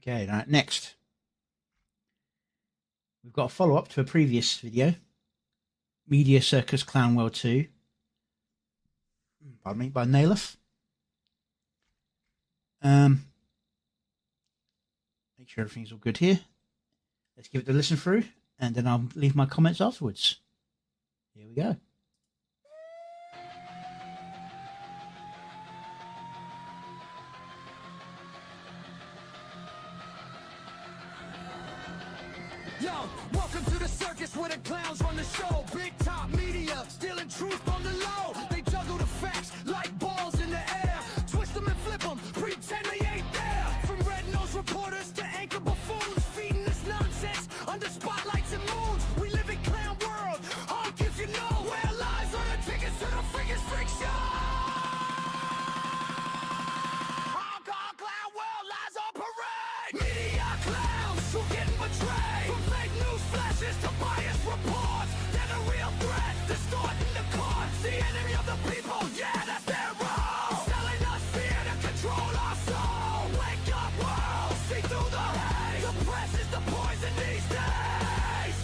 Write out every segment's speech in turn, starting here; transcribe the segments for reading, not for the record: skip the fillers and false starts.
Okay, right, next. We've got a follow-up to a previous video. Media Circus Clown World 2. Pardon me, by Naileth. Make sure everything's all good here. Let's give it a listen through, and then I'll leave my comments afterwards. Here we go. Yo, welcome to the circus where the clowns run the show. Big top media, stealing truth on the low. They juggle the facts like balls in the air. Twist them and flip them, pretend they ain't there. From red-nosed reporters to anchor buffoons, feeding us nonsense under spotlights and moons. We live in clown world, honk if you know. Where lies are the tickets to the freaking freak show. Honk, honk, clown world, lies on parade. Media clowns who getting betrayed. From fake news flashes to biased reports. They're the real threat, distorting the cards. The enemy of the people, yeah, that's their role. Selling us fear to control our soul. Wake up world, see through the haze. The press is the poison these days.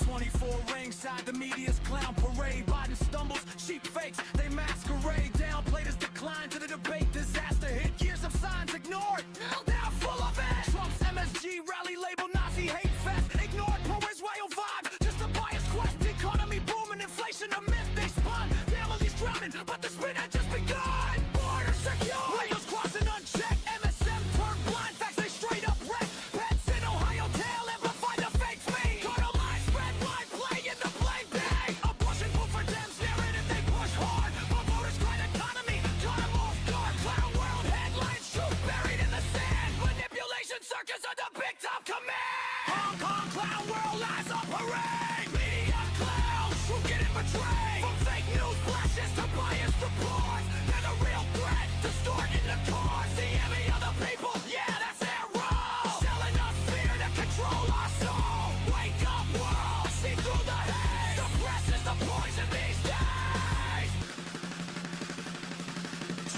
24 ringside, the media's clown parade. Biden stumbles, sheep fakes, they masquerade. Downplayed his decline to the debate. Disaster hit, years of signs ignored. Now full of it. Trump's MSG rally label Nazi hate fest. Ignored pro-Israel vibe, just a biased quest. Economy booming, inflation a myth they spun. Families drowning, but the spin had just begun. Border secure, windows crossing unchecked. MSM turned blind, facts they straight up wreck. Pets in Ohio tail, amplify the fake feed. Carter lies, spread line, play in the blame bag. Abortion move for Dems, narrative they push hard. But voters grind economy, caught them off guard. Clown world headlines, truth buried in the sand. Manipulation circus under big top command. Hong Kong clown world lies on parade. Media clowns, who getting betrayed. From fake news flashes to biased reports. They're the real threat, distorting the course. The enemy of the people, yeah, that's their role. Selling us fear to control our soul. Wake up world, see through the haze. The press is the poison these days.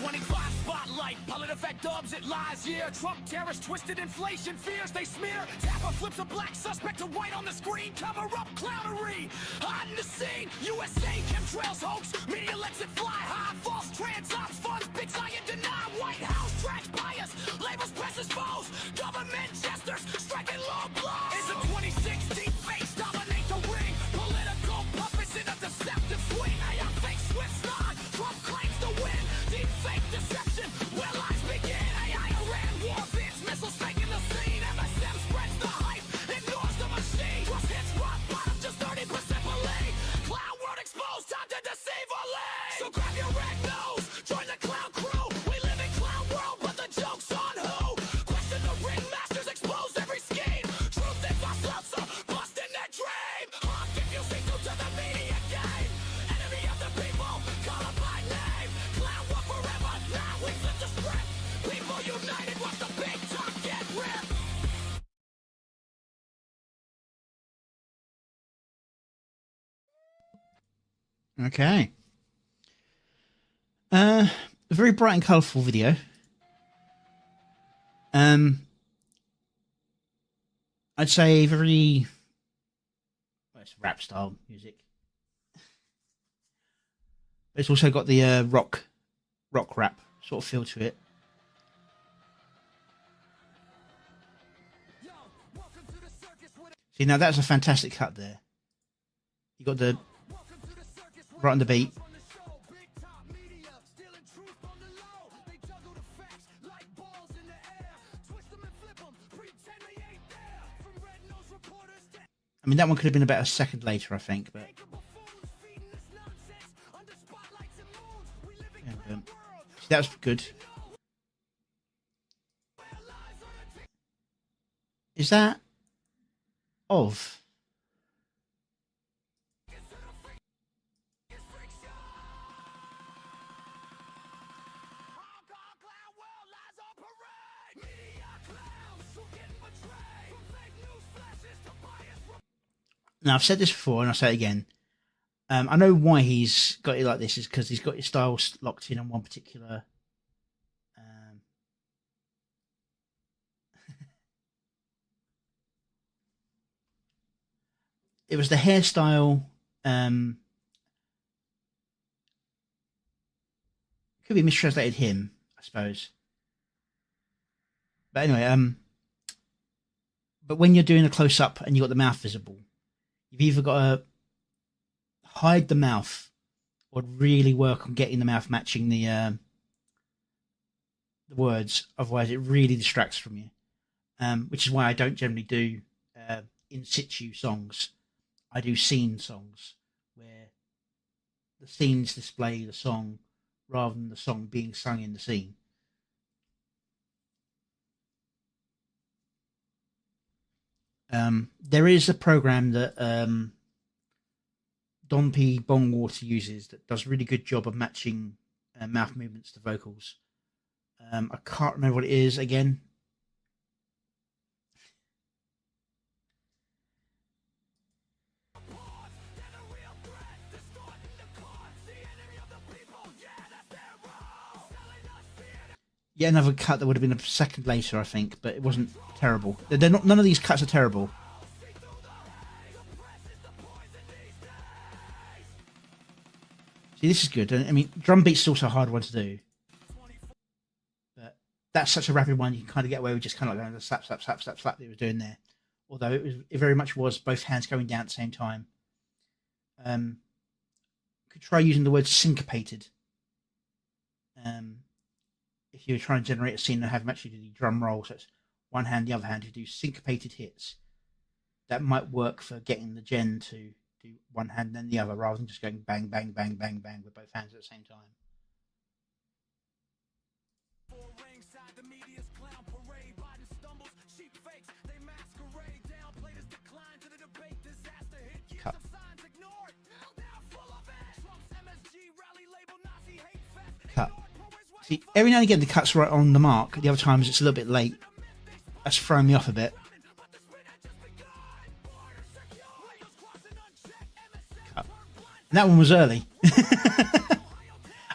25 spotlight, PolitiFact dubs it lies here. Trump terrorists, twisted inflation fears they smear. Tapper flips a black suspect to white on the screen. Cover up clownery, hiding the scene. USA chemtrails hoax, media lets it fly high. False trans ops funds, big science deny. White House tracks bias, labels presses foes. Government jesters, striking low blows. It's a 2016 face, dominate the ring. Political puppets in a deceptive swing. AI fake Swiss nod, Trump claims to win. Deep fake deception, where lies begin. AI Iran war bids, missiles taking the scene. MSM spreads the hype, ignores the machine. Trust hits rock bottom, just 30% believe. Clown world exposed, time to deceive or leave. So grab your red nose, join the clown crew. We live in clown world, but the joke's on who? Question the ringmasters, expose every scheme. Truth and false busting their dream. Honk if you see through to the media game. Enemy of the people, call them by name. Clown world forever, now we flip the script. People united, watch the big talk get ripped. Okay. A very bright and colourful video. I'd say very, well, it's rap style music. But it's also got the rock rap sort of feel to it. See, now that's a fantastic cut there. You got the right on the beat. I mean, that one could have been about a second later, I think, but yeah, see, that was good. Is that of? Now, I've said this before and I'll say it again. I know why he's got it like this is because he's got his style locked in on one particular it was the hairstyle. Could be mistranslated him, I suppose. But anyway, but when you're doing a close up and you've got the mouth visible, you've either got to hide the mouth or really work on getting the mouth matching the words. Otherwise, it really distracts from you. Which is why I don't generally do in situ songs. I do scene songs where the scenes display the song rather than the song being sung in the scene. There is a program that Don P. Bongwater uses that does a really good job of matching mouth movements to vocals. I can't remember what it is again. Yeah, another cut that would have been a second later, I think, but it wasn't terrible. They're not. None of these cuts are terrible. See, this is good. I mean, drum beats is also a hard one to do, but that's such a rapid one. You can kind of get away with just kind of like going slap, slap, slap, slap, slap that he was doing there. Although it very much was both hands going down at the same time. Could try using the word syncopated. If you're trying to generate a scene and have them actually do the drum roll, so it's one hand, the other hand, to do syncopated hits, that might work for getting the gen to do one hand and then the other, rather than just going bang, bang, bang, bang, bang with both hands at the same time. Cut. Cut. See, every now and again the cut's right on the mark. The other times it's a little bit late. That's throwing me off a bit. Cut. And that one was early.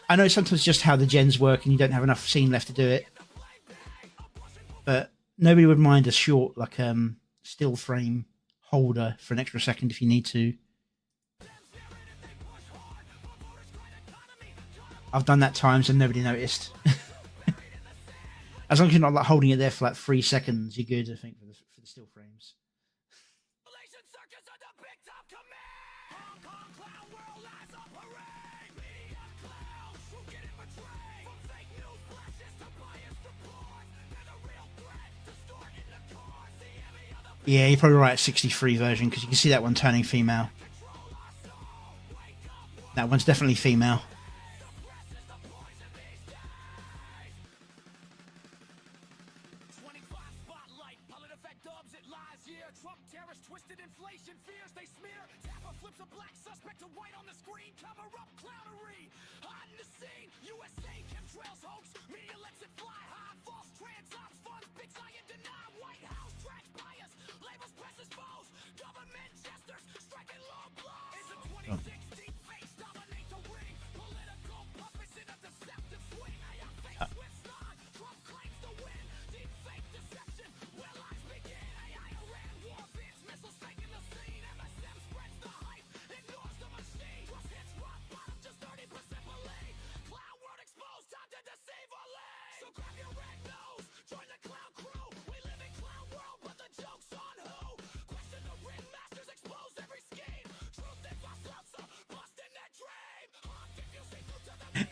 I know sometimes just how the gens work and you don't have enough scene left to do it. But nobody would mind a short, like, still frame holder for an extra second if you need to. I've done that times and nobody noticed. As long as you're not like holding it there for like 3 seconds, you're good, I think, for the still frames. Yeah, you're probably right at 63 version, because you can see that one turning female. That one's definitely female.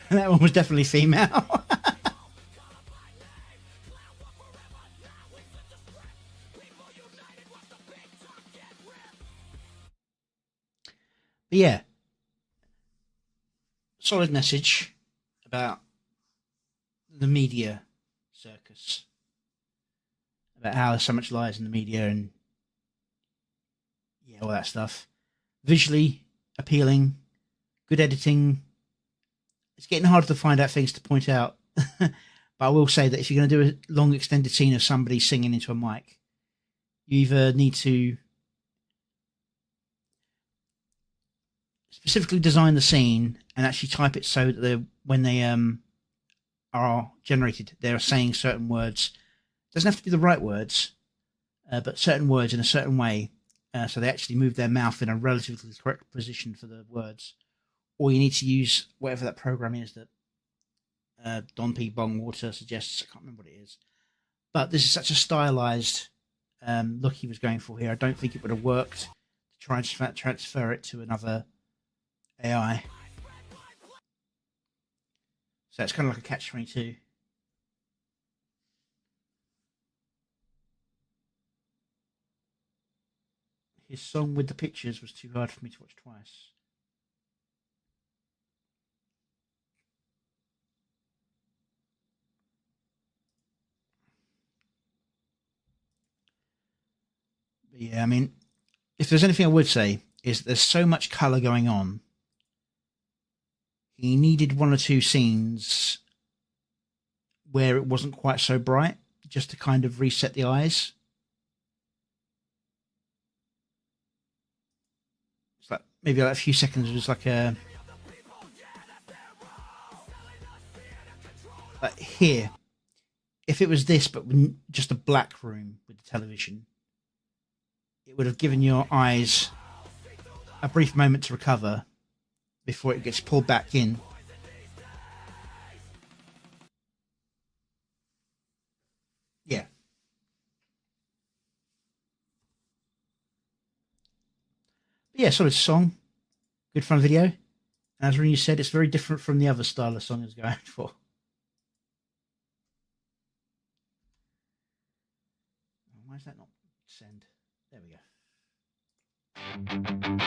That one was definitely female. But yeah, solid message about the media circus, about how there's so much lies in the media and yeah, all that stuff. Visually appealing, good editing. It's getting harder to find out things to point out. But I will say that if you're going to do a long extended scene of somebody singing into a mic, you either need to specifically design the scene and actually type it so that when they are generated, they're saying certain words. It doesn't have to be the right words, but certain words in a certain way so they actually move their mouth in a relatively correct position for the words. Or you need to use whatever that program is that Don P. Bongwater suggests. I can't remember what it is. But this is such a stylized look he was going for here. I don't think it would have worked to try and transfer it to another AI. So it's kind of like a catch-22. His song with the pictures was too hard for me to watch twice. But yeah, I mean, if there's anything I would say is there's so much colour going on. He needed one or two scenes where it wasn't quite so bright, just to kind of reset the eyes. It's like maybe like a few seconds was like here. If it was this, but just a black room with the television, it would have given your eyes a brief moment to recover before it gets pulled back in. Yeah. But yeah, solid song. Good fun video. As Renu said, it's very different from the other style of song it's going for. Why is that not send? There we go.